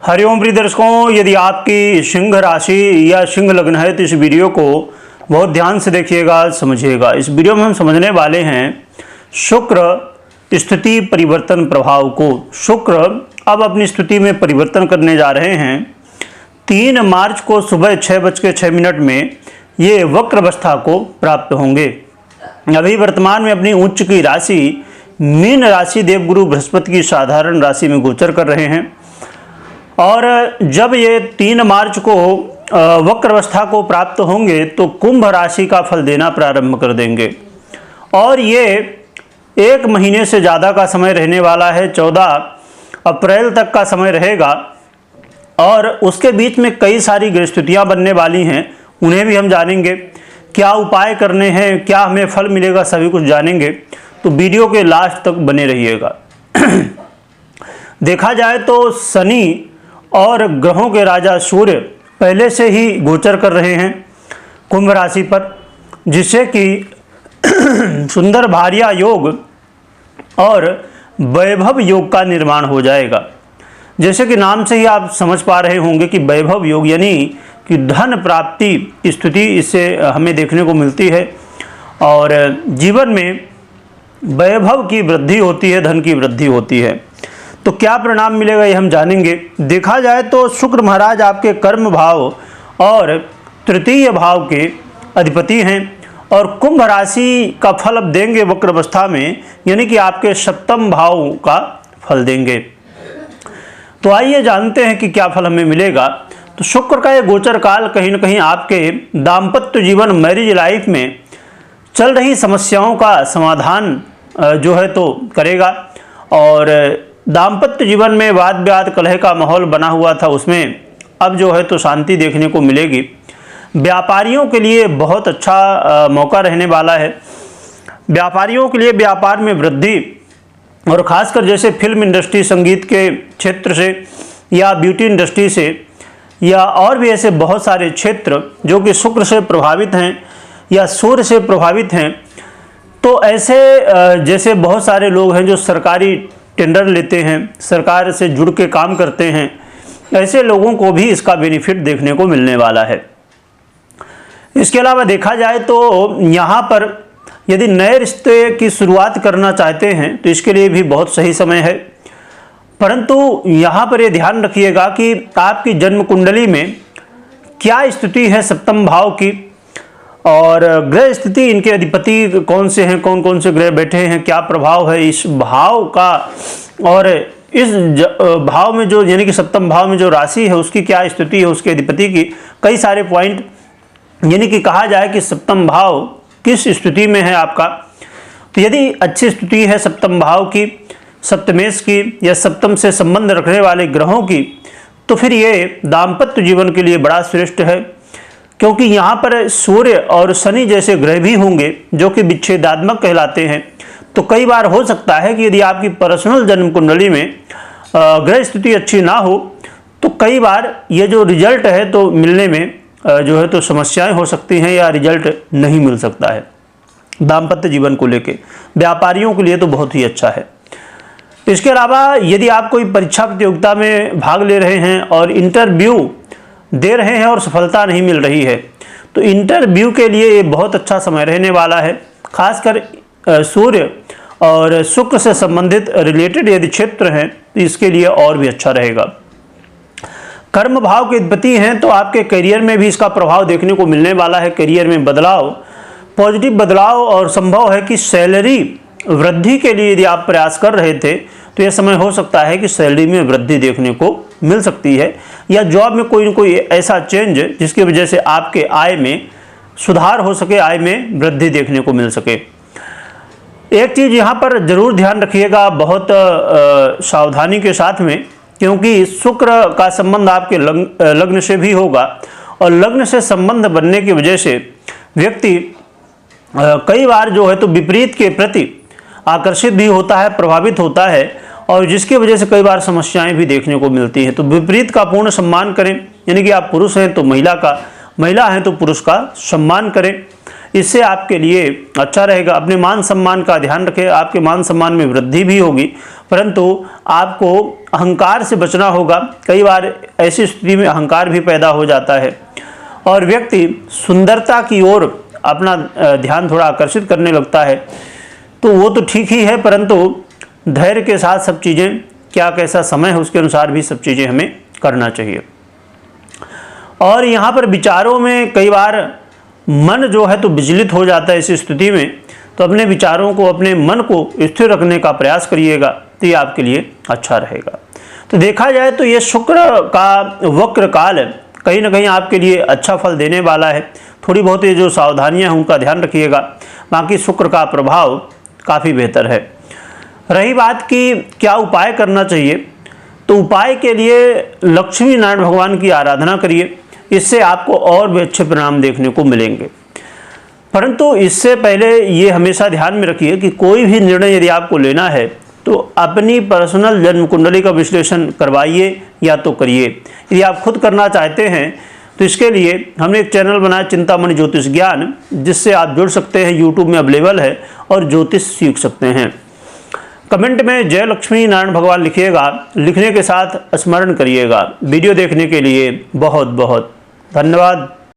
हरिओम प्रिय दर्शकों, यदि आपकी सिंह राशि या सिंह लग्न है तो इस वीडियो को बहुत ध्यान से देखिएगा, समझिएगा। इस वीडियो में हम समझने वाले हैं शुक्र स्थिति परिवर्तन प्रभाव को। शुक्र अब अपनी स्थिति में परिवर्तन करने जा रहे हैं। 3 मार्च को सुबह 6:06 में ये वक्र अवस्था को प्राप्त होंगे। अभी वर्तमान में अपनी उच्च की राशि मीन राशि देवगुरु बृहस्पति की साधारण राशि में गोचर कर रहे हैं और जब ये 3 मार्च को वक्र अवस्था को प्राप्त होंगे तो कुंभ राशि का फल देना प्रारंभ कर देंगे और ये 1 महीने से ज़्यादा का समय रहने वाला है। 14 अप्रैल तक का समय रहेगा और उसके बीच में कई सारी गृहस्थितियाँ बनने वाली हैं, उन्हें भी हम जानेंगे। क्या उपाय करने हैं, क्या हमें फल मिलेगा, सभी कुछ जानेंगे, तो वीडियो के लास्ट तक बने रहिएगा। देखा जाए तो शनि और ग्रहों के राजा सूर्य पहले से ही गोचर कर रहे हैं कुंभ राशि पर, जिससे कि सुंदर भार्या योग और वैभव योग का निर्माण हो जाएगा। जैसे कि नाम से ही आप समझ पा रहे होंगे कि वैभव योग यानी कि धन प्राप्ति की स्थिति इससे हमें देखने को मिलती है और जीवन में वैभव की वृद्धि होती है, धन की वृद्धि होती है। तो क्या परिणाम मिलेगा ये हम जानेंगे। देखा जाए तो शुक्र महाराज आपके कर्म भाव और तृतीय भाव के अधिपति हैं और कुंभ राशि का फल अब देंगे वक्र अवस्था में, यानी कि आपके सप्तम भाव का फल देंगे। तो आइए जानते हैं कि क्या फल हमें मिलेगा। तो शुक्र का ये गोचर काल कहीं ना कहीं आपके दाम्पत्य जीवन, मैरिज लाइफ में चल रही समस्याओं का समाधान जो है तो करेगा और दाम्पत्य जीवन में वाद विवाद कलह का माहौल बना हुआ था, उसमें अब जो है तो शांति देखने को मिलेगी। व्यापारियों के लिए बहुत अच्छा मौका रहने वाला है। व्यापारियों के लिए व्यापार में वृद्धि और ख़ासकर जैसे फिल्म इंडस्ट्री, संगीत के क्षेत्र से या ब्यूटी इंडस्ट्री से या और भी ऐसे बहुत सारे क्षेत्र जो कि शुक्र से प्रभावित हैं या सूर्य से प्रभावित हैं, तो ऐसे जैसे बहुत सारे लोग हैं जो सरकारी टेंडर लेते हैं, सरकार से जुड़ के काम करते हैं, ऐसे लोगों को भी इसका बेनिफिट देखने को मिलने वाला है। इसके अलावा देखा जाए तो यहाँ पर यदि नए रिश्ते की शुरुआत करना चाहते हैं तो इसके लिए भी बहुत सही समय है, परंतु यहाँ पर ये ध्यान रखिएगा कि आपकी जन्म कुंडली में क्या स्थिति है सप्तम भाव की और ग्रह स्थिति, इनके अधिपति कौन से हैं, कौन कौन से ग्रह बैठे हैं, क्या प्रभाव है इस भाव का और इस भाव में जो यानी कि सप्तम भाव में जो राशि है उसकी क्या स्थिति है, उसके अधिपति की कई सारे पॉइंट, यानी कि कहा जाए कि सप्तम भाव किस स्थिति में है आपका। तो यदि अच्छी स्थिति है सप्तम भाव की, सप्तमेश की या सप्तम से संबंध रखने वाले ग्रहों की, तो फिर ये दाम्पत्य जीवन के लिए बड़ा श्रेष्ठ है, क्योंकि यहाँ पर सूर्य और शनि जैसे ग्रह भी होंगे जो कि विच्छेदात्मक कहलाते हैं। तो कई बार हो सकता है कि यदि आपकी पर्सनल जन्म कुंडली में ग्रह स्थिति अच्छी ना हो तो कई बार ये जो रिजल्ट है तो मिलने में जो है तो समस्याएं हो सकती हैं या रिजल्ट नहीं मिल सकता है दाम्पत्य जीवन को लेके। व्यापारियों के लिए तो बहुत ही अच्छा है। इसके अलावा यदि आप कोई परीक्षा प्रतियोगिता में भाग ले रहे हैं और इंटरव्यू दे रहे हैं और सफलता नहीं मिल रही है तो इंटरव्यू के लिए ये बहुत अच्छा समय रहने वाला है। खासकर सूर्य और शुक्र से संबंधित रिलेटेड यदि क्षेत्र हैं तो इसके लिए और भी अच्छा रहेगा। कर्म भाव के अधिपति हैं तो आपके करियर में भी इसका प्रभाव देखने को मिलने वाला है। करियर में बदलाव, पॉजिटिव बदलाव और संभव है कि सैलरी वृद्धि के लिए यदि आप प्रयास कर रहे थे तो यह समय हो सकता है कि सैलरी में वृद्धि देखने को मिल सकती है या जॉब में कोई न कोई ऐसा चेंज जिसकी वजह से आपके आय में सुधार हो सके, आय में वृद्धि देखने को मिल सके। एक चीज़ यहाँ पर जरूर ध्यान रखिएगा बहुत सावधानी के साथ में, क्योंकि शुक्र का संबंध आपके लग्न से भी होगा और लग्न से संबंध बनने की वजह से व्यक्ति कई बार जो है तो विपरीत के प्रति आकर्षित भी होता है, प्रभावित होता है और जिसकी वजह से कई बार समस्याएं भी देखने को मिलती हैं। तो विपरीत का पूर्ण सम्मान करें, यानी कि आप पुरुष हैं तो महिला का, महिला हैं तो पुरुष का सम्मान करें। इससे आपके लिए अच्छा रहेगा। अपने मान सम्मान का ध्यान रखें, आपके मान सम्मान में वृद्धि भी होगी, परंतु आपको अहंकार से बचना होगा। कई बार ऐसी स्थिति में अहंकार भी पैदा हो जाता है और व्यक्ति सुंदरता की ओर अपना ध्यान थोड़ा आकर्षित करने लगता है, तो वो तो ठीक ही है, परंतु धैर्य के साथ सब चीज़ें, क्या कैसा समय है उसके अनुसार भी सब चीज़ें हमें करना चाहिए। और यहाँ पर विचारों में कई बार मन जो है तो विचलित हो जाता है। इस स्थिति में तो अपने विचारों को, अपने मन को स्थिर रखने का प्रयास करिएगा, तो ये आपके लिए अच्छा रहेगा। तो देखा जाए तो ये शुक्र का वक्र काल कहीं ना कहीं आपके लिए अच्छा फल देने वाला है। थोड़ी बहुत ये जो सावधानियां हैं उनका ध्यान रखिएगा, बाकी शुक्र का प्रभाव काफ़ी बेहतर है। रही बात कि क्या उपाय करना चाहिए, तो उपाय के लिए लक्ष्मी नारायण भगवान की आराधना करिए, इससे आपको और भी अच्छे परिणाम देखने को मिलेंगे। परंतु इससे पहले ये हमेशा ध्यान में रखिए कि कोई भी निर्णय यदि आपको लेना है तो अपनी पर्सनल जन्म कुंडली का विश्लेषण करवाइए या तो करिए। यदि आप खुद करना चाहते हैं तो इसके लिए हमने एक चैनल बनाया चिंतामणि ज्योतिष ज्ञान, जिससे आप जुड़ सकते हैं, यूट्यूब में अवेलेबल है और ज्योतिष सीख सकते हैं। कमेंट में जय लक्ष्मी नारायण भगवान लिखिएगा, लिखने के साथ स्मरण करिएगा। वीडियो देखने के लिए बहुत बहुत धन्यवाद।